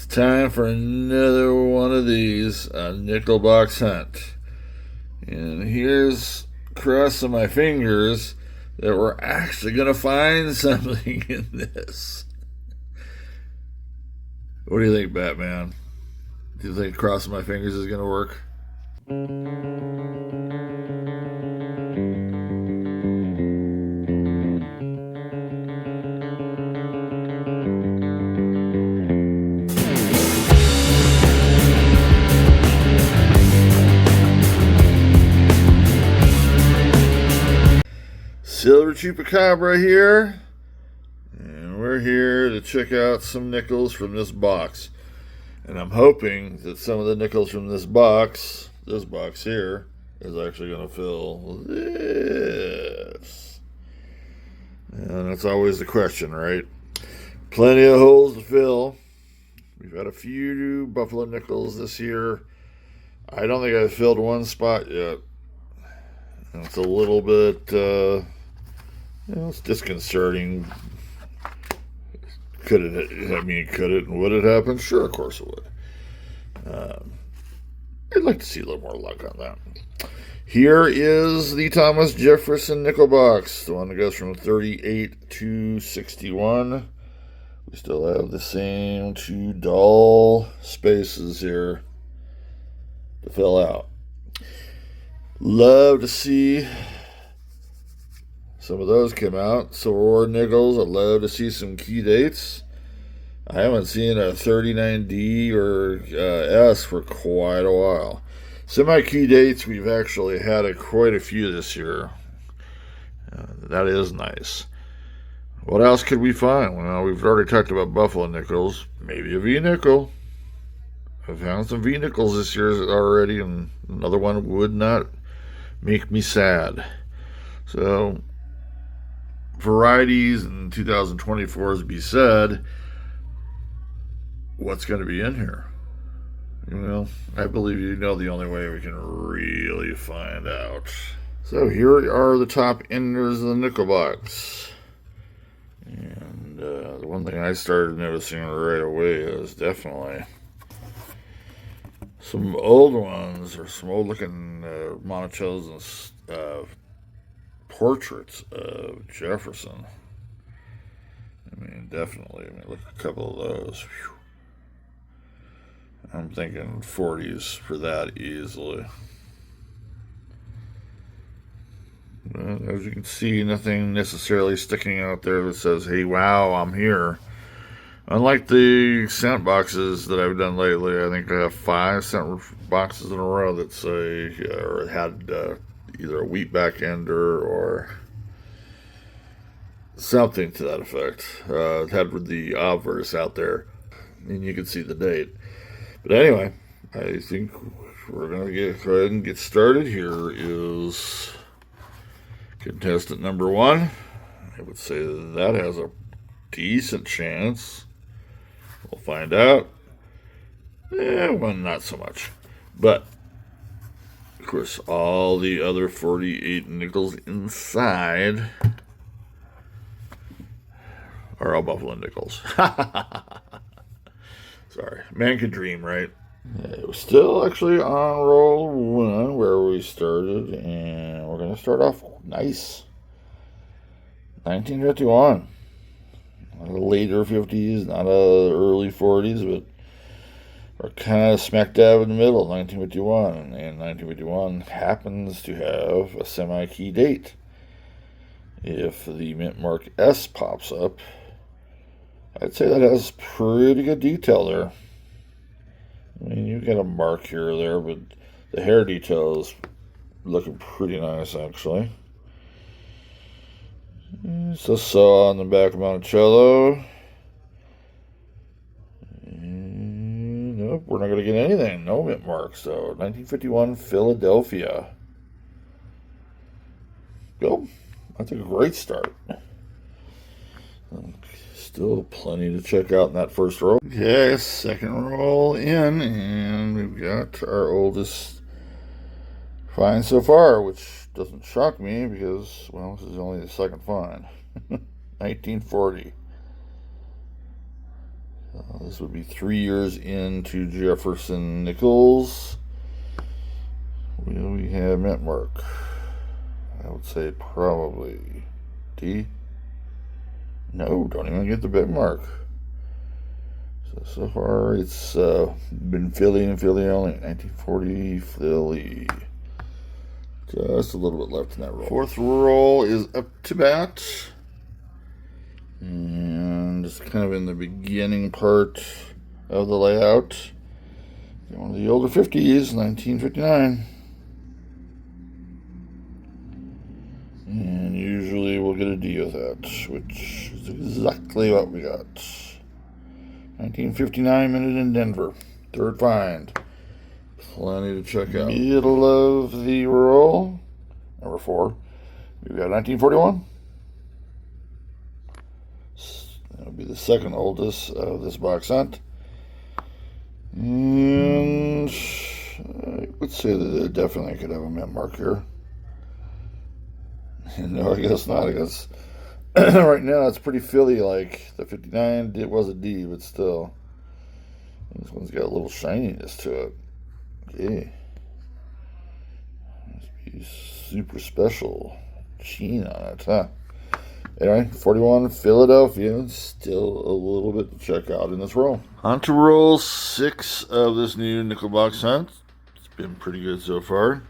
It's time for another one of these, a nickel box hunt. And here's crossing my fingers that we're actually going to find something in this. What do you think, Batman? Do you think crossing my fingers is going to work? Silver Chupacabra here, and we're here to check out some nickels from this box. And I'm hoping that some of the nickels from this box here, is actually going to fill this. And that's always the question, right? Plenty of holes to fill. We've had a few buffalo nickels this year. I don't think I've filled one spot yet. And it's a little bit... it's disconcerting. Could it and would it happen? Sure, of course it would. I'd like to see a little more luck on that. Here is the Thomas Jefferson nickel box, the one that goes from 38 to 61. We still have the same two dull spaces here to fill out. Love to see some of those come out. Silver Award nickels. I'd love to see some key dates. I haven't seen a 39D or S for quite a while. Semi-key dates, we've actually had quite a few this year. That is nice. What else could we find? Well, we've already talked about buffalo nickels. Maybe a V-nickel. I've found some V-nickels this year already, and another one would not make me sad. So... varieties in 2024 is to be said. What's going to be in here? Well, I believe you know the only way we can really find out. So here are the top enders of the nickel box. And the one thing I started noticing right away is definitely some old ones, or some old looking Monticello's and portraits of Jefferson. I mean, definitely. I mean, look at a couple of those. Whew. I'm thinking 40s for that easily. But as you can see, nothing necessarily sticking out there that says, hey, wow, I'm here. Unlike the scent boxes that I've done lately, I think I have 5 scent boxes in a row that say, or had either a wheat back ender or something to that effect. It had the obverse out there, and you can see the date. But anyway, I think we're going to go ahead and get started. Here is contestant number 1. I would say that has a decent chance. We'll find out. Well, not so much. But of course, all the other 48 nickels inside are all buffalo nickels. Sorry. Man could dream, right? It was still actually on roll 1 where we started, and we're going to start off nice. 1951. Not a later 50s, not a early 40s, but we're kind of smack dab in the middle, 1951. And 1951 happens to have a semi-key date. If the mint mark S pops up, I'd say that has pretty good detail there. I mean, you get a mark here or there, but the hair detail is looking pretty nice, actually. It's a saw on the back of Monticello. Nope, we're not going to get anything. No mint marks, though. 1951 Philadelphia. Go. That's a great start. Still plenty to check out in that first roll. Okay, second roll in, and we've got our oldest find so far, which doesn't shock me because, well, this is only the second find. 1940. This would be 3 years into Jefferson nickels. Will we have mint mark? I would say probably D. No, don't even get the bit mark. So far it's been Philly and Philly only. 1940 Philly. Just a little bit left in that roll. Fourth roll is up to bat. And just kind of in the beginning part of the layout. One of the older 50s, 1959. And usually we'll get a D with that, which is exactly what we got. 1959 minute in Denver. Third find. Plenty to check out. Middle of the roll. Number 4. We've got 1941. That'll be the second oldest of this box hunt. And I would say that it definitely could have a mint mark here. No, I guess not. I guess right now it's pretty Philly like. The 59 it was a D, but still. This one's got a little shininess to it. Okay. Must be super special sheen on it, huh? Anyway, 41 Philadelphia. Still a little bit to check out in this roll. On to roll 6 of this new nickel box hunt. It's been pretty good so far.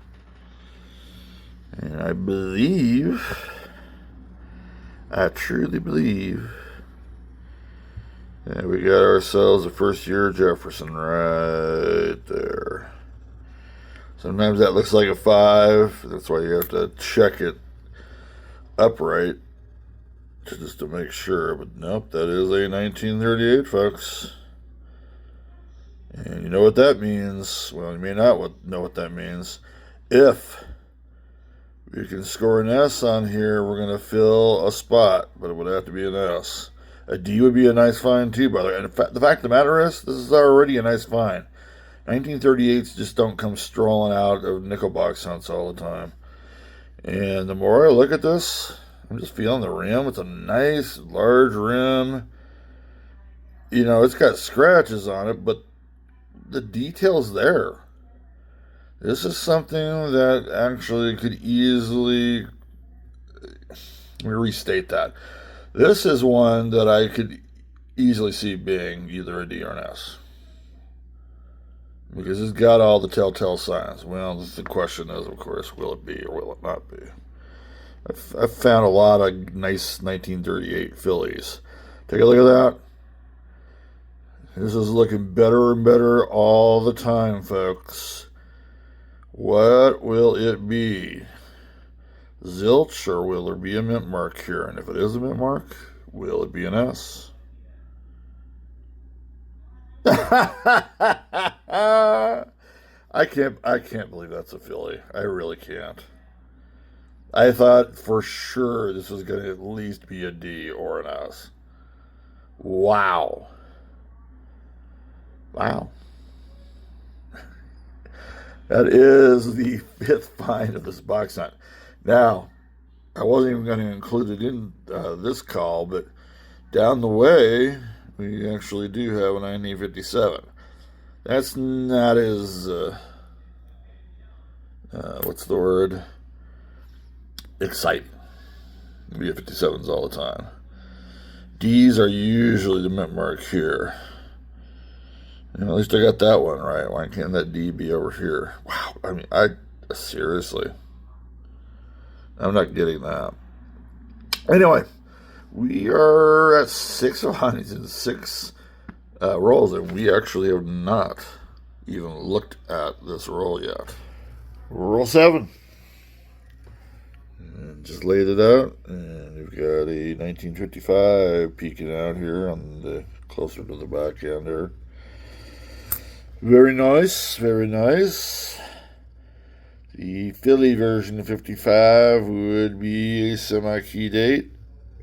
And I truly believe, that we got ourselves a first year Jefferson right there. Sometimes that looks like a 5. That's why you have to check it upright just to make sure. But nope, that is a 1938, folks. And you know what that means. Well, you may not know what that means. If we can score an S on here, we're going to fill a spot, but it would have to be an S. A D would be a nice find too, by the way. And the fact of the matter is, this is already a nice find. 1938s just don't come strolling out of nickel box hunts all the time. And the more I look at this, I'm just feeling the rim. It's a nice, large rim. You know, it's got scratches on it, but the detail's there. This is something that actually could easily, let me restate that. This is one that I could easily see being either a D or an S. Because it's got all the telltale signs. Well, the question is, of course, will it be or will it not be? I've found a lot of nice 1938 Phillies. Take a look at that. This is looking better and better all the time, folks. What will it be? Zilch, or will there be a mint mark here? And if it is a mint mark, will it be an S? I can't believe that's a Philly. I really can't. I thought for sure this was going to at least be a D or an S. Wow. Wow. That is the 5th find of this box hunt. Now, I wasn't even going to include it in this call, but down the way, we actually do have a 1957. That's not as, what's the word? Exciting. We have 57s all the time. D's are usually the mint mark here. And at least I got that one right. Why can't that D be over here? Wow. I mean, seriously. I'm not getting that. Anyway, we are at 6 honeys and 6 rolls, and we actually have not even looked at this roll yet. Roll 7. And just laid it out, and we've got a 1955 peeking out here on the closer to the back end there. Very nice, very nice. The Philly version of 55 would be a semi-key date.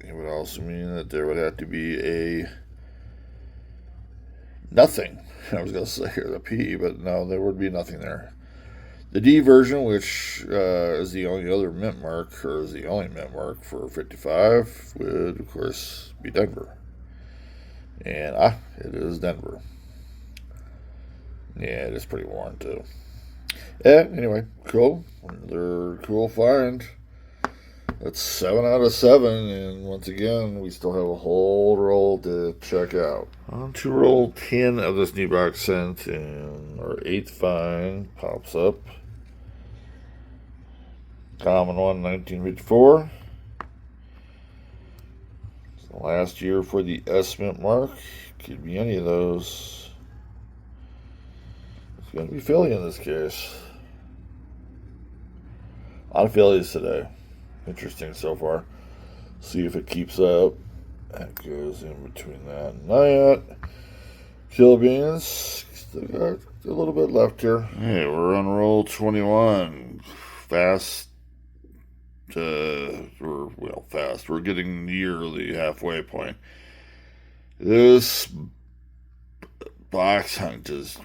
It would also mean that there would have to be a nothing. I was going to say here the P, but no, there would be nothing there. The D version, which is the only other mint mark, or is the only mint mark for 55, would, of course, be Denver. And it is Denver. Yeah, it is pretty worn too. Yeah, anyway, cool. Another cool find. That's 7 out of 7, and once again, we still have a whole roll to check out. On to roll 10 of this new box set, and our 8th find pops up. Common one, 1954. It's the last year for the S mint mark. Could be any of those. It's going to be Philly in this case. A lot of Phillies today. Interesting so far. See if it keeps up. That goes in between that and that. Kill beans. Still got a little bit left here. Hey, we're on roll 21. Fast. Fast. We're getting near the halfway point. This box hunt just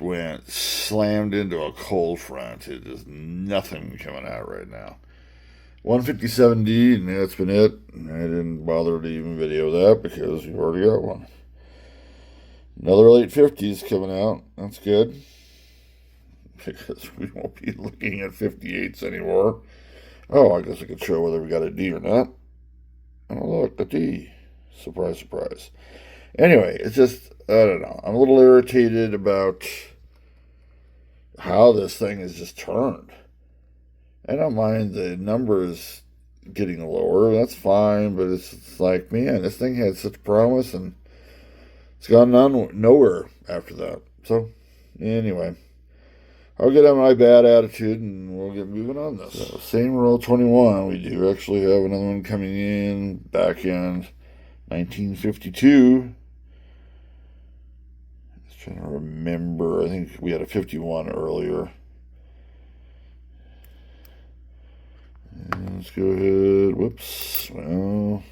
slammed into a cold front. It is nothing coming out right now. 157D, and that's been it. I didn't bother to even video that because we've already got one. Another late 50s coming out. That's good. Because we won't be looking at 58s anymore. Oh, I guess I could show whether we got a D or not. Oh, look, a D. Surprise, surprise. Anyway, it's just, I don't know. I'm a little irritated about how this thing is just turned. I don't mind the numbers getting lower. That's fine, but it's like, man, this thing had such promise, and it's gone nowhere after that. So, anyway, I'll get on my bad attitude, and we'll get moving on this. So, same roll 21. We do actually have another one coming in back in 1952. Just trying to remember. I think we had a 51 earlier. Let's go ahead. Whoops. Well,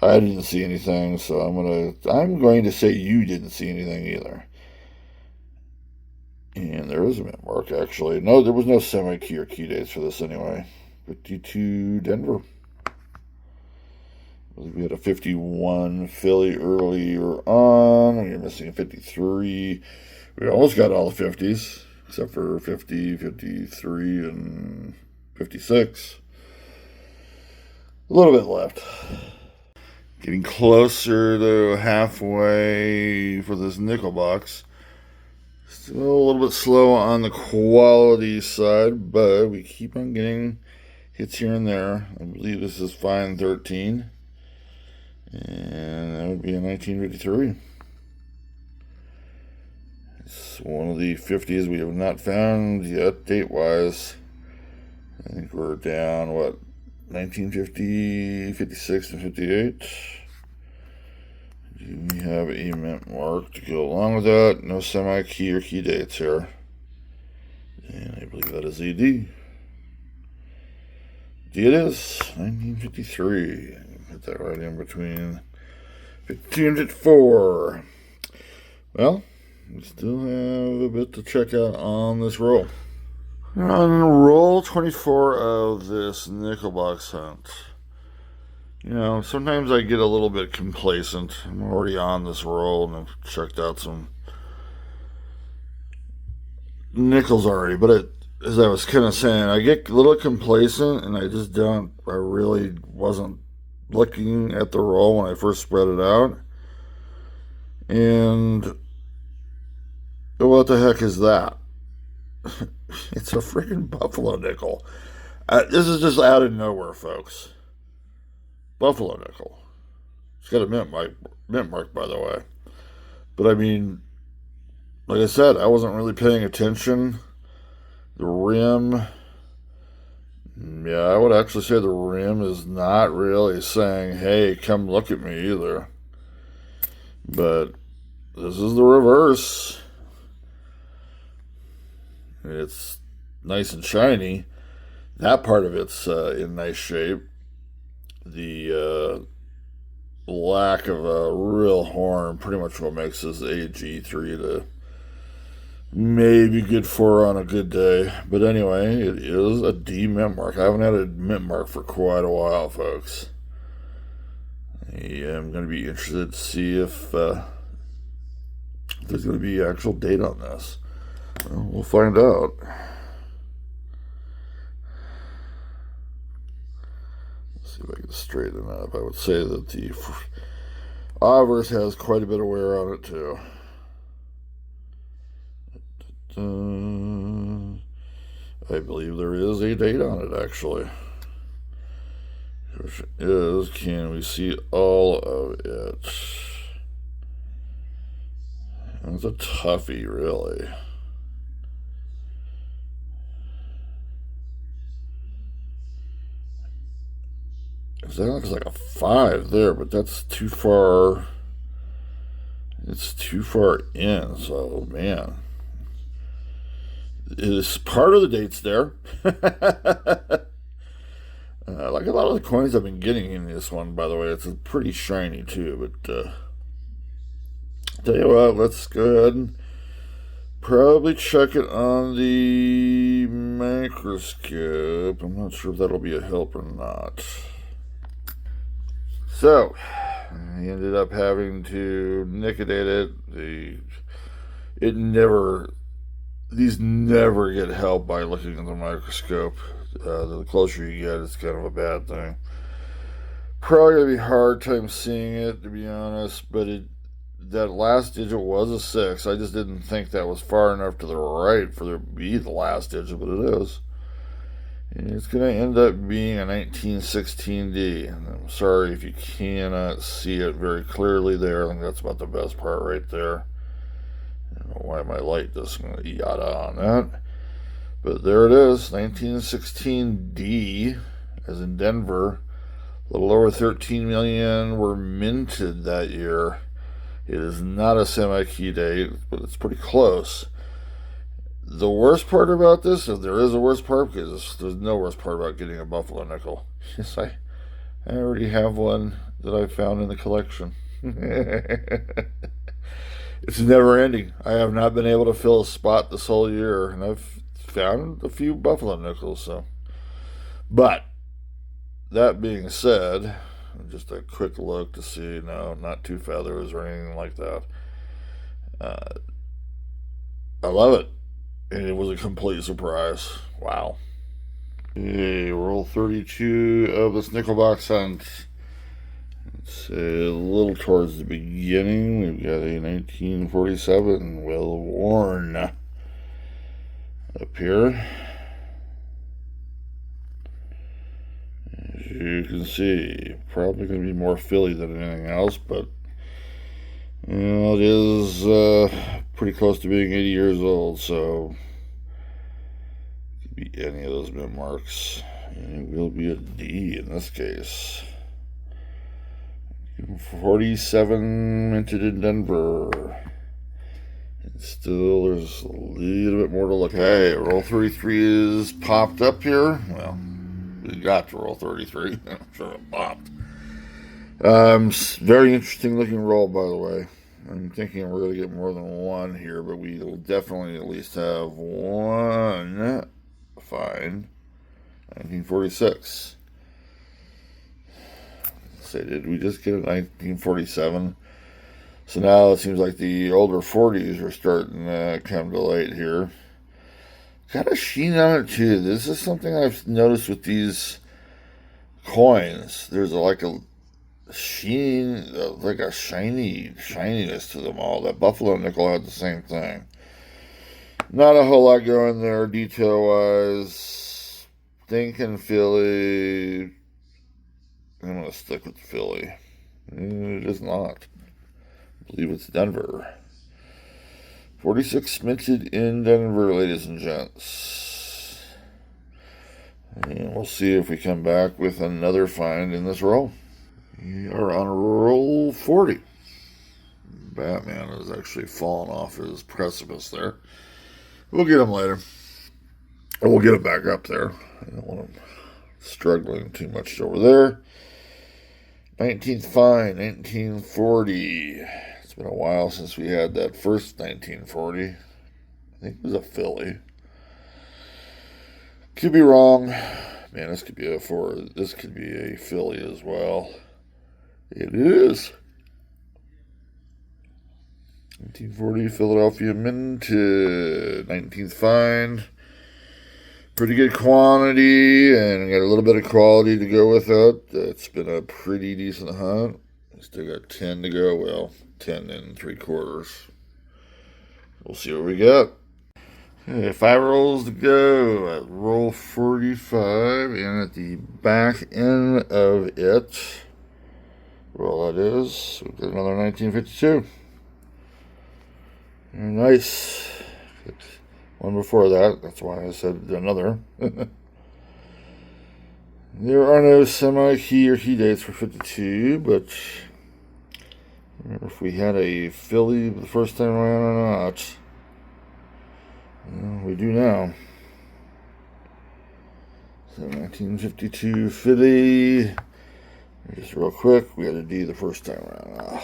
I didn't see anything, so I'm going to say you didn't see anything either. And there is a mint mark, actually. No, there was no semi-key or key dates for this anyway. 52 Denver. I believe we had a 51 Philly earlier on. We were missing a 53. We almost got all the 50s. Except for 50, 53, and 56. A little bit left. Getting closer to halfway for this nickel box. Still a little bit slow on the quality side, but we keep on getting hits here and there. I believe this is fine 13. And that would be a 1953. It's one of the 50s we have not found yet, date-wise. I think we're down, 1950, 56, and 58. Do we have a mint mark to go along with that? No semi-key or key dates here. And I believe that is ED. D it is, 1953. Put that right in between 52 and 54. Well, we still have a bit to check out on this roll. On roll 24 of this nickel box hunt. You know, sometimes I get a little bit complacent. I'm already on this roll and I've checked out some nickels already. But as I was kind of saying, I get a little complacent and I really wasn't looking at the roll when I first spread it out. And what the heck is that? It's a freaking Buffalo nickel. This is just out of nowhere, folks. Buffalo nickel. It's got a mint mark, by the way. But I mean, like I said, I wasn't really paying attention. The rim, yeah, I would actually say the rim is not really saying, hey, come look at me either. But this is the reverse. It's nice and shiny. That part of it's in nice shape. The lack of a real horn pretty much what makes this AG3 to maybe good 4 on a good day. But anyway, it is a D mint mark. I haven't had a mint mark for quite a while, folks. Yeah, I'm going to be interested to see if there's going to be actual date on this. Well, we'll find out. Let's see if I can straighten it up. I would say that the obverse has quite a bit of wear on it too. I believe there is a date on it actually. Which is, can we see all of it? It's a toughie, really. That looks like a 5 there, but that's too far. It's too far in, so man. It is part of the dates there. Like a lot of the coins I've been getting in this one, by the way, it's pretty shiny too. But tell you what, let's go ahead and probably check it on the microscope. I'm not sure if that'll be a help or not. So, I ended up having to nicodate it. These never get help by looking at the microscope. The closer you get, it's kind of a bad thing. Probably gonna be a hard time seeing it, to be honest. But that last digit was a 6. I just didn't think that was far enough to the right for there to be the last digit, but it is. And it's going to end up being a 1916D. And I'm sorry if you cannot see it very clearly there. I think that's about the best part right there. I don't know why my light doesn't yada on that. But there it is, 1916D, as in Denver. A little over 13 million were minted that year. It is not a semi-key date, but it's pretty close. The worst part about this, if there is a worst part, because there's no worst part about getting a Buffalo nickel. Yes, I already have one that I found in the collection. It's never ending. I have not been able to fill a spot this whole year, and I've found a few Buffalo nickels. So, but that being said, just a quick look to see, no, not two feathers or anything like that. I love it. And it was a complete surprise. Wow. Okay, roll 32 of this nickel box hunt. It's a little towards the beginning. We've got a 1947 well worn up here. As you can see, probably going to be more Philly than anything else, but you know, it is pretty close to being 80 years old, so it could be any of those mint marks. And it will be a D in this case. 47 minted in Denver. And still, there's a little bit more to look at. Hey, roll 33 is popped up here. Well, we got to roll 33. I'm sure it popped. Very interesting looking roll, by the way. I'm thinking we're going to get more than one here, but we'll definitely at least have one find. 1946. Let's say, did we just get a 1947? So now it seems like the older 40s are starting to come to light here. Got a sheen on it too. This is something I've noticed with these coins. There's like a sheen, like a shininess to them all. That Buffalo nickel had the same thing. Not a whole lot going there detail wise. Thinking Philly. I'm going to stick with Philly. It is not. I believe it's Denver. 46 minted in Denver, ladies and gents. And we'll see if we come back with another find in this roll. We are on roll 40. Batman has actually fallen off his precipice there. We'll get him later. Or we'll get him back up there. I don't want him struggling too much over there. 19th find, 1940. It's been a while since we had that first 1940. I think it was a Philly. Could be wrong. Man, this could be a Philly as well. It is. 1940 Philadelphia Minted. 19th find. Pretty good quantity, and got a little bit of quality to go with it. It's been a pretty decent hunt. Still got 10 to go. Well, 10 and 3/4. We'll see what we got. Okay, 5 rolls to go at roll 45, and at the back end of it, roll that is, we've got another 1952. Very nice. One before that, that's why I said another. There are no semi-key or key dates for 52, but remember if we had a filly the first time around or not. Well, we do now. So 1952 filly. Just real quick, we had a D the first time around.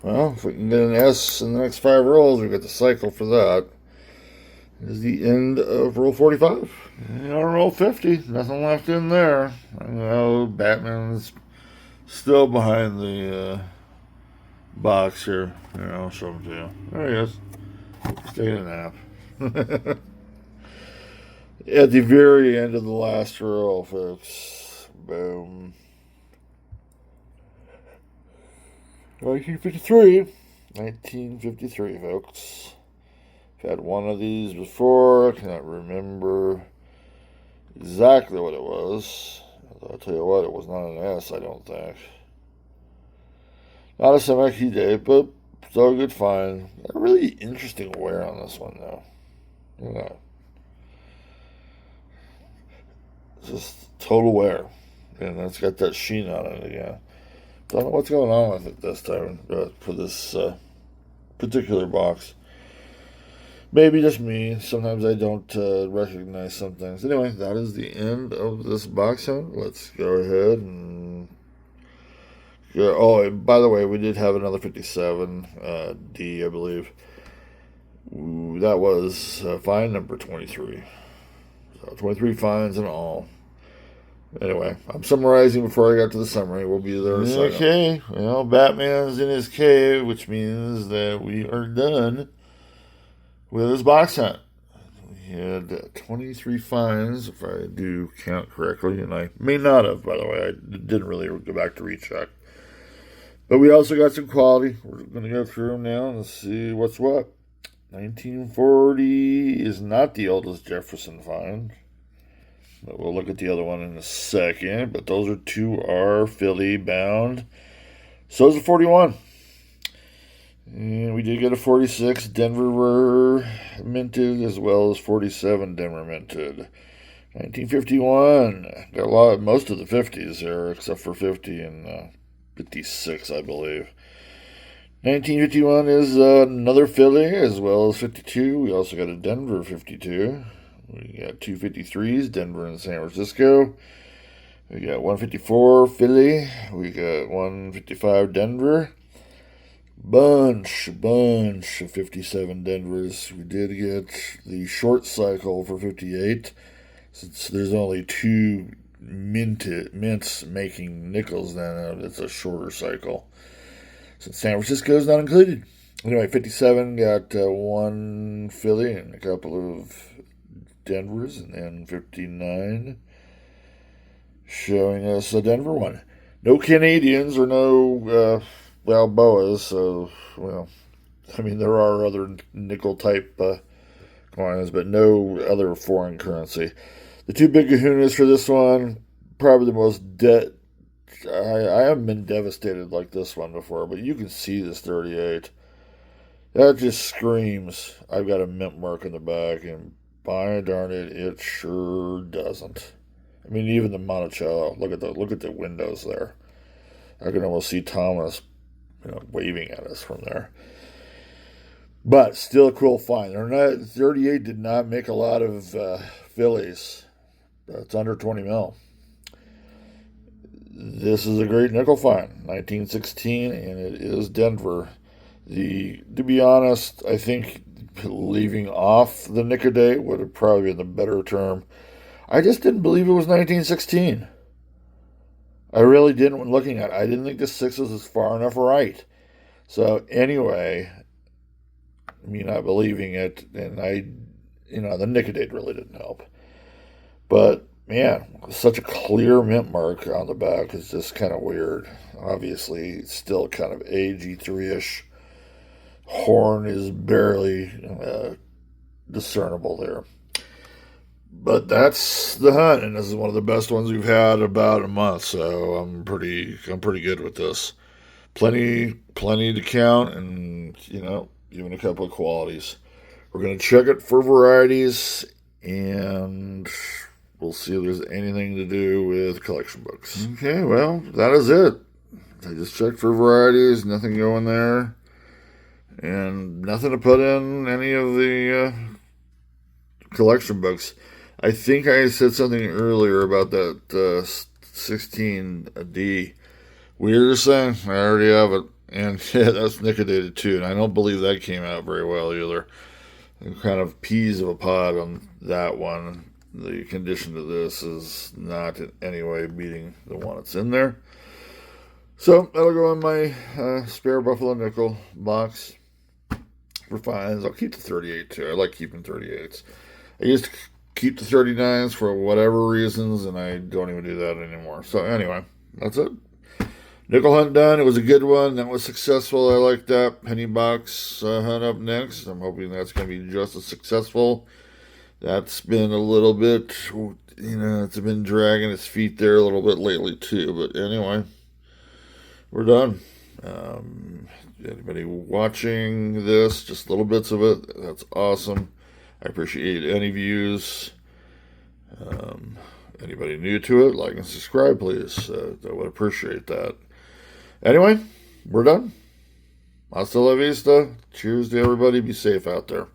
Well, if we can get an S in the next 5 rolls, we got the cycle for that. Is the end of roll 45. And on roll 50, nothing left in there. I know Batman's still behind the box here. Here, I'll show him to you. There he is. Just taking a nap. At the very end of the last roll, folks. Boom. 1953. 1953, folks. I've had one of these before. I cannot remember exactly what it was. I'll tell you what, it was not an S, I don't think. Not a semi-key date, but still a good find. A really interesting wear on this one, though. Look at that. Just total wear. And it's got that sheen on it again. Don't know what's going on with it this time for this particular box. Maybe just me. Sometimes I don't recognize some things. Anyway, that is the end of this box hunt. Let's go ahead and... Oh, and by the way, we did have another 57 D, I believe. Ooh, that was find number 23. So 23 finds in all. Anyway, I'm summarizing before I got to the summary. We'll be there in a second. Okay, well, Batman's in his cave, which means that we are done with his box hunt. We had 23 finds, if I do count correctly, and I may not have, by the way. I didn't really go back to recheck. But we also got some quality. We're going to go through them now and see what's what. 1940 is not the oldest Jefferson find. But we'll look at the other one in a second. But those are 2R filly bound. So is a 41. And we did get a 46 Denver minted, as well as 47 Denver minted. 1951. Got most of the 50s there, except for 50 and 56, I believe. 1951 is another filly, as well as 52. We also got a Denver 52. We got 2 53s, Denver and San Francisco. We got 154 filly. We got 155 Denver. Bunch of 57 Denvers. We did get the short cycle for 58. Since there's only 2 mints making nickels, then it's a shorter cycle. Since San Francisco is not included. Anyway, 57 got 1 filly and a couple of Denvers, and then 59 showing us a Denver one. No Canadians or no Balboas, so, well, I mean, there are other nickel-type coins, but no other foreign currency. The 2 big kahunas for this one, probably the most I haven't been devastated like this one before, but you can see this 38. That just screams, I've got a mint mark in the back, and by darn it, it sure doesn't. I mean, even the Monticello, look at the windows there. I can almost see Thomas, waving at us from there. But still a cool find. 38 did not make a lot of fillies. That's under 20 mil. This is a great nickel find, 1916, and it is Denver. To be honest, I think leaving off the nickel date would have probably been the better term. I just didn't believe it was 1916. I really didn't when looking at it. I didn't think the 6s was far enough right. So anyway, me not believing it, and the Nicodate really didn't help. But man, such a clear mint mark on the back is just kind of weird. Obviously, still kind of AG3-ish. Horn is barely discernible there. But that's the hunt, and this is one of the best ones we've had about a month. So I'm pretty good with this. Plenty to count, and even a couple of qualities. We're gonna check it for varieties, and we'll see if there's anything to do with collection books. Okay, well, that is it. I just checked for varieties, nothing going there, and nothing to put in any of the collection books. I think I said something earlier about that 16D. Weirdest thing, I already have it, and yeah, that's Nicodated too, and I don't believe that came out very well either. Kind of peas of a pod on that one. The condition of this is not in any way beating the one that's in there. So that'll go in my spare Buffalo Nickel box for fines. I'll keep the 38 too. I like keeping 38s. I used to keep the 39s for whatever reasons, and I don't even do that anymore. So anyway, that's it. Nickel hunt done. It was a good one. That was successful. I like that. Penny box hunt up next. I'm hoping that's going to be just as successful. That's been a little bit, it's been dragging its feet there a little bit lately too. But anyway, we're done. Anybody watching this, just little bits of it, that's awesome. I appreciate any views. Anybody new to it, like and subscribe, please. I would appreciate that. Anyway, we're done. Hasta la vista. Cheers to everybody. Be safe out there.